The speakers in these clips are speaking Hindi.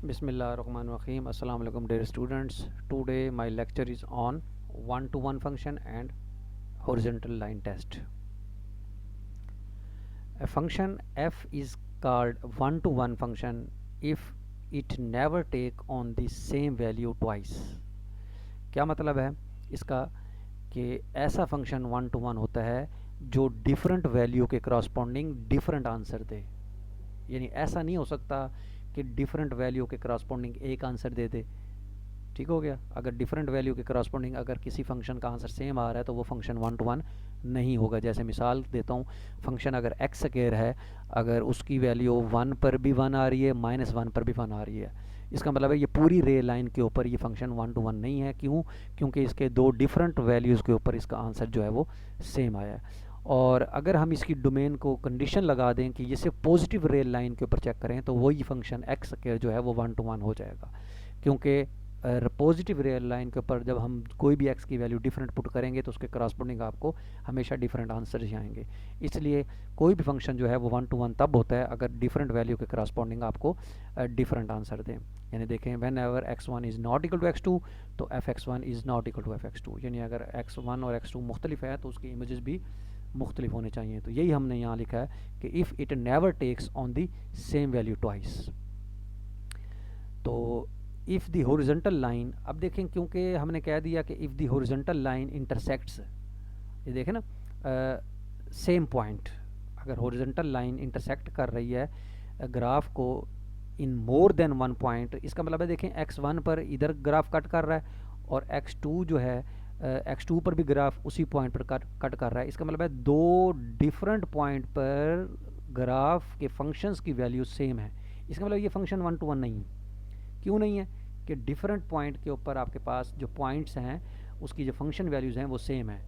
Bismillahirrahmanirrahim. Assalamu alaikum dear students. Today my lecture is on one-to-one function and horizontal line test. A function f is called one-to-one function if it never take on the same value twice. क्या मतलब है इसका कि ऐसा फंक्शन वन टू वन होता है जो डिफरेंट वैल्यू के करस्पॉन्डिंग डिफरेंट आंसर दे। यानी ऐसा नहीं हो सकता कि डिफरेंट वैल्यू के करस्पॉन्डिंग एक आंसर दे दे। ठीक हो गया। अगर डिफरेंट वैल्यू के करस्पॉन्डिंग अगर किसी फंक्शन का आंसर सेम आ रहा है तो वो फंक्शन वन टू वन नहीं होगा। जैसे मिसाल देता हूँ, फंक्शन अगर एक्स स्क्वायर है, अगर उसकी वैल्यू वन पर भी वन आ रही है, माइनस वन पर भी वन आ रही है, इसका मतलब है ये पूरी रे लाइन के ऊपर ये फंक्शन वन टू वन नहीं है। क्यों? क्योंकि इसके दो डिफरेंट वैल्यूज़ के ऊपर इसका आंसर जो है वो सेम आया है। और अगर हम इसकी डोमेन को कंडीशन लगा दें कि ये सिर्फ पॉजिटिव रेल लाइन के ऊपर चेक करें तो वही फंक्शन एक्स स्क्वायर जो है वो वन टू वन हो जाएगा। क्योंकि पॉजिटिव रेल लाइन के ऊपर जब हम कोई भी एक्स की वैल्यू डिफरेंट पुट करेंगे तो उसके करस्पॉन्डिंग आपको हमेशा डिफरेंट आंसर ही आएंगे। इसलिए कोई भी फंक्शन जो है वो वन टू वन तब होता है अगर डिफरेंट वैल्यू के करस्पॉन्डिंग आपको डिफरेंट आंसर दें। यानी देखें, whenever x1 is not equal to x2 तो fx1 is not equal to fx2। यानी अगर x1 और x2 मुख्तलिफ है तो उसकी इमेजेस भी मुख्तलिफ होने चाहिए। तो यही हमने यहाँ लिखा है कि if it never takes on the same value twice. तो इफ़ दी हॉरिजॉन्टल लाइन, अब देखें क्योंकि हमने कह दिया कि if the horizontal line intersects, ये देखें ना, सेम पॉइंट, अगर हॉरिजॉन्टल लाइन इंटरसेक्ट कर रही है ग्राफ को in more than one point, इसका मतलब है देखें x1 पर इधर ग्राफ कट कर रहा है और x2 जो है x2 पर भी ग्राफ उसी पॉइंट पर कट कर रहा है। इसका मतलब है दो डिफरेंट पॉइंट पर ग्राफ के फंक्शंस की वैल्यू सेम है। इसका मतलब ये फंक्शन वन टू वन नहीं है। क्यों नहीं है? कि डिफरेंट पॉइंट के ऊपर आपके पास जो पॉइंट्स हैं उसकी जो फंक्शन वैल्यूज़ हैं वो सेम है।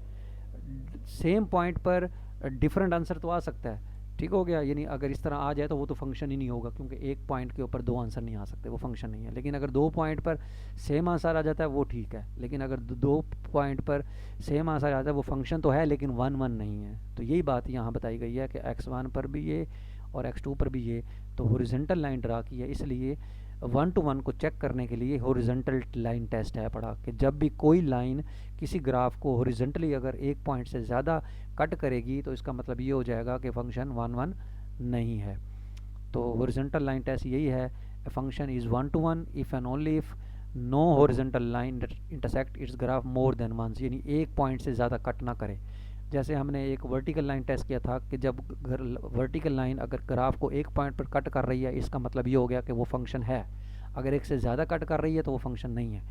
सेम पॉइंट पर डिफरेंट आंसर तो आ सकता है। ठीक हो गया। यानी अगर इस तरह आ जाए तो वो तो फंक्शन ही नहीं होगा, क्योंकि एक पॉइंट के ऊपर दो आंसर नहीं आ सकते, वो फंक्शन नहीं है। लेकिन अगर दो पॉइंट पर सेम आंसर आ जाता है वो ठीक है, लेकिन अगर दो पॉइंट पर सेम आंसर आ जाता है वो फंक्शन तो है लेकिन वन वन नहीं है। तो यही बात यहाँ बताई गई है कि x1 पर भी ये और x2 पर भी ये, तो हॉरिजॉन्टल लाइन ड्रा की है। इसलिए वन टू वन को चेक करने के लिए हॉरिजॉन्टल लाइन टेस्ट है पढ़ा कि जब भी कोई लाइन किसी ग्राफ को हॉरिजॉन्टली अगर एक पॉइंट से ज़्यादा कट करेगी तो इसका मतलब ये हो जाएगा कि फंक्शन वन वन नहीं है। तो हॉरिजॉन्टल लाइन टेस्ट यही है, function is one to one if and only if no horizontal line intersect its graph more than once, यानी एक पॉइंट से ज़्यादा कट ना करे। जैसे हमने एक वर्टिकल लाइन टेस्ट किया था कि जब वर्टिकल लाइन अगर ग्राफ को एक पॉइंट पर कट कर रही है इसका मतलब ये हो गया कि वो फंक्शन है। अगर एक से ज़्यादा कट कर रही है तो वो फंक्शन नहीं है।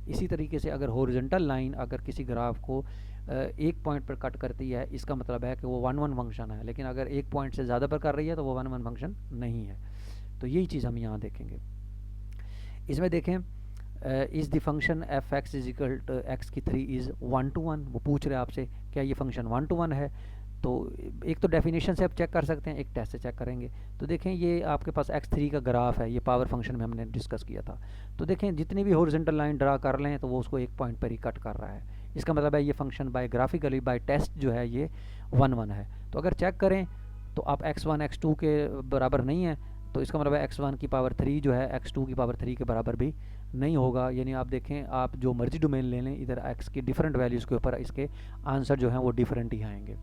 इसी तरीके से अगर हॉरिजॉन्टल लाइन अगर किसी ग्राफ को एक पॉइंट पर कट करती है इसका मतलब है कि वो वन वन फंक्शन है, लेकिन अगर एक पॉइंट से ज़्यादा पर कर रही है तो वो वन वन फंक्शन नहीं है। तो यही चीज़ हम यहाँ देखेंगे। इसमें देखें, is the function f x is equal to x की 3 इज़ वन टू वन। वो पूछ रहे हैं आपसे क्या ये फंक्शन वन टू वन है। तो एक तो डेफिनेशन से आप चेक कर सकते हैं, एक टेस्ट से चेक करेंगे। तो देखें ये आपके पास x3 का ग्राफ है, ये पावर फंक्शन में हमने डिस्कस किया था। तो देखें जितनी भी हॉरिजॉन्टल लाइन ड्रा कर लें तो वो उसको एक पॉइंट पर ही कट कर रहा है। इसका मतलब है ये function by graphically by test जो है ये वन वन है। तो अगर चेक करें तो आप x1 x2 के बराबर नहीं है, तो इसका मतलब है x1 की पावर 3 जो है x2 की पावर 3 के बराबर भी नहीं होगा। यानी आप देखें, आप जो मर्जी डोमेन ले लें, इधर x की डिफरेंट वैल्यूज़ के ऊपर इसके आंसर जो हैं वो डिफरेंट ही आएंगे।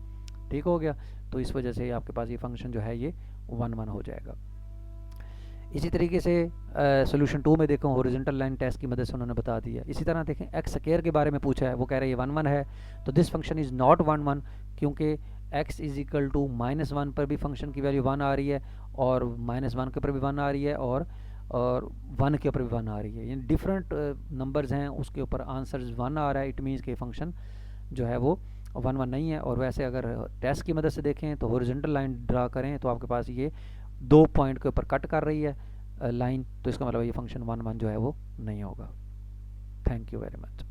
ठीक हो गया। तो इस वजह से आपके पास ये फंक्शन जो है ये वन वन हो जाएगा। इसी तरीके से सोल्यूशन 2 में देखो हॉरिजॉन्टल लाइन टेस्ट की मदद से उन्होंने बता दिया। इसी तरह देखें एक्स स्क्वायर के बारे में पूछा है, वो कह रहे हैं ये वन वन है, तो this function is not one one, क्योंकि x is equal to minus one पर भी फंक्शन की वैल्यू वन आ रही है और माइनस वन के ऊपर भी वन आ रही है और वन के ऊपर भी वन आ रही है। यानी डिफरेंट नंबर्स हैं उसके ऊपर आंसर वन आ रहा है। इट मीन्स के फंक्शन जो है वो वन वन नहीं है। और वैसे अगर टेस्ट की मदद से देखें तो हॉरिजॉन्टल लाइन ड्रा करें तो आपके पास ये दो पॉइंट के ऊपर कट कर रही है लाइन, तो इसका मतलब ये फंक्शन वन वन जो है वो नहीं होगा। Thank you very much.